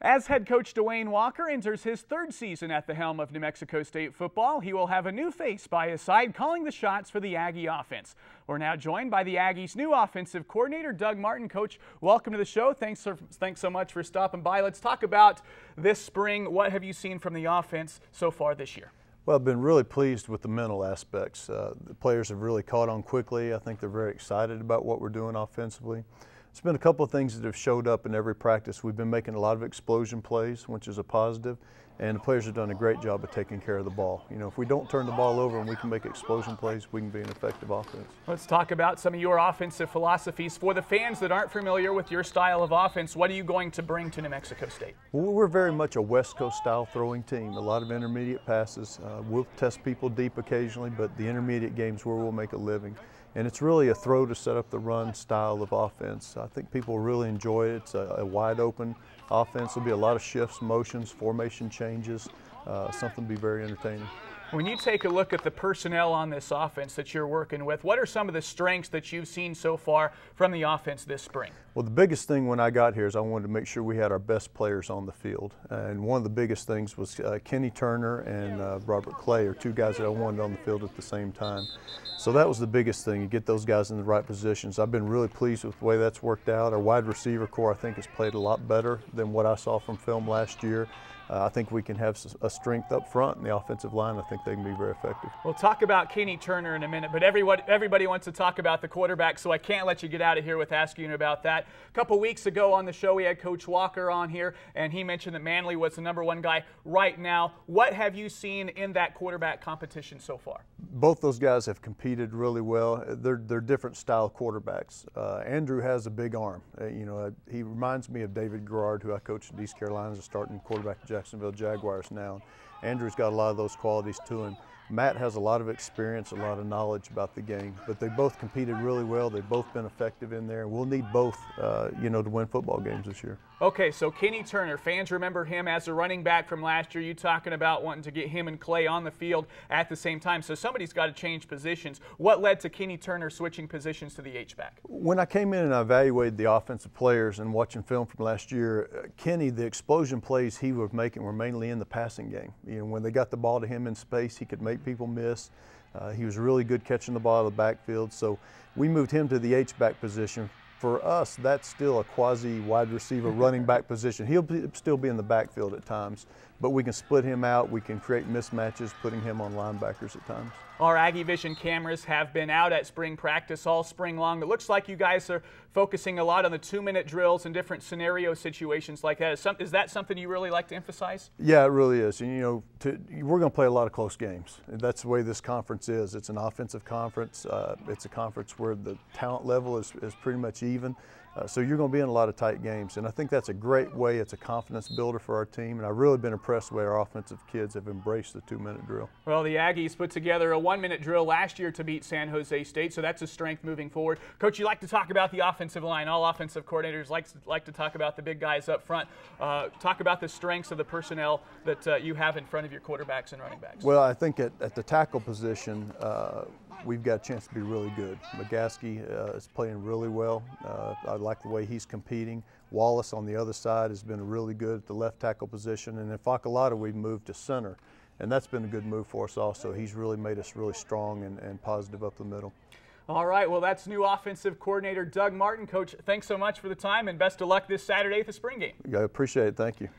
As head coach Dwayne Walker enters his third season at the helm of New Mexico State football, he will have a new face by his side calling the shots for the Aggie offense. We're now joined by the Aggies' new offensive coordinator, Doug Martin. Coach, welcome to the show. Thanks so much for stopping by. Let's talk about this spring. What have you seen from the offense so far this year? Well, I've been really pleased with the mental aspects. The players have really caught on quickly. I think they're very excited about what we're doing offensively. It's been a couple of things that have showed up in every practice. We've been making a lot of explosion plays, which is a positive, and the players have done a great job of taking care of the ball. You know, if we don't turn the ball over and we can make explosion plays, we can be an effective offense. Let's talk about some of your offensive philosophies. For the fans that aren't familiar with your style of offense, what are you going to bring to New Mexico State? Well, we're very much a West Coast style throwing team. A lot of intermediate passes. We'll test people deep occasionally, but the intermediate games where we'll make a living. And it's really a throw to set up the run style of offense. I think people really enjoy it. It's a wide open offense. There'll be a lot of shifts, motions, formation changes, something to be very entertaining. When you take a look at the personnel on this offense that you're working with, what are some of the strengths that you've seen so far from the offense this spring? Well, the biggest thing when I got here is I wanted to make sure we had our best players on the field. And one of the biggest things was Kenny Turner and Robert Clay are two guys that I wanted on the field at the same time. So that was the biggest thing, you get those guys in the right positions. I've been really pleased with the way that's worked out. Our wide receiver core, I think, has played a lot better than what I saw from film last year. I think we can have a strength up front in the offensive line. I think they can be very effective. We'll talk about Kenny Turner in a minute, but everybody wants to talk about the quarterback, so I can't let you get out of here with asking you about that. A couple weeks ago on the show, we had Coach Walker on here, and he mentioned that Manley was the #1 guy right now. What have you seen in that quarterback competition so far? Both those guys have competed really well. They're different style quarterbacks. Andrew has a big arm. He reminds me of David Garrard, who I coached at East Carolina as a starting quarterback at Jacksonville Jaguars now. Andrew's got a lot of those qualities to him. Matt has a lot of experience, a lot of knowledge about the game, but they both competed really well. They've both been effective in there. We'll need both, to win football games this year. Okay, so Kenny Turner, fans remember him as a running back from last year. You talking about wanting to get him and Clay on the field at the same time. So somebody's got to change positions. What led to Kenny Turner switching positions to the H-back? When I came in and I evaluated the offensive players and watching film from last year, Kenny, the explosion plays he was making were mainly in the passing game. When they got the ball to him in space, he could make people miss. He was really good catching the ball out of the backfield. So we moved him to the H-back position. For us, that's still a quasi-wide receiver running back position. He'll still be in the backfield at times, but we can split him out. We can create mismatches, putting him on linebackers at times. Our AggieVision cameras have been out at spring practice all spring long. It looks like you guys are focusing a lot on the 2-minute drills and different scenario situations like that. Is that something you really like to emphasize? Yeah, it really is. And, we're going to play a lot of close games. That's the way this conference is. It's an offensive conference. It's a conference where the talent level is pretty much even. So you're going to be in a lot of tight games, and I think that's a great way. It's a confidence builder for our team, and I've really been impressed the way our offensive kids have embraced the 2-minute drill. Well, the Aggies put together a 1-minute drill last year to beat San Jose State, so that's a strength moving forward. Coach, you like to talk about the offensive line. All offensive coordinators like to talk about the big guys up front. Talk about the strengths of the personnel that you have in front of your quarterbacks and running backs. Well, I think at the tackle position, we've got a chance to be really good. McGaskey is playing really well. I like the way he's competing. Wallace on the other side has been really good at the left tackle position. And in Facalata, we've moved to center. And that's been a good move for us also. He's really made us really strong and positive up the middle. All right, well, that's new offensive coordinator Doug Martin. Coach, thanks so much for the time, and best of luck this Saturday at the spring game. I appreciate it. Thank you.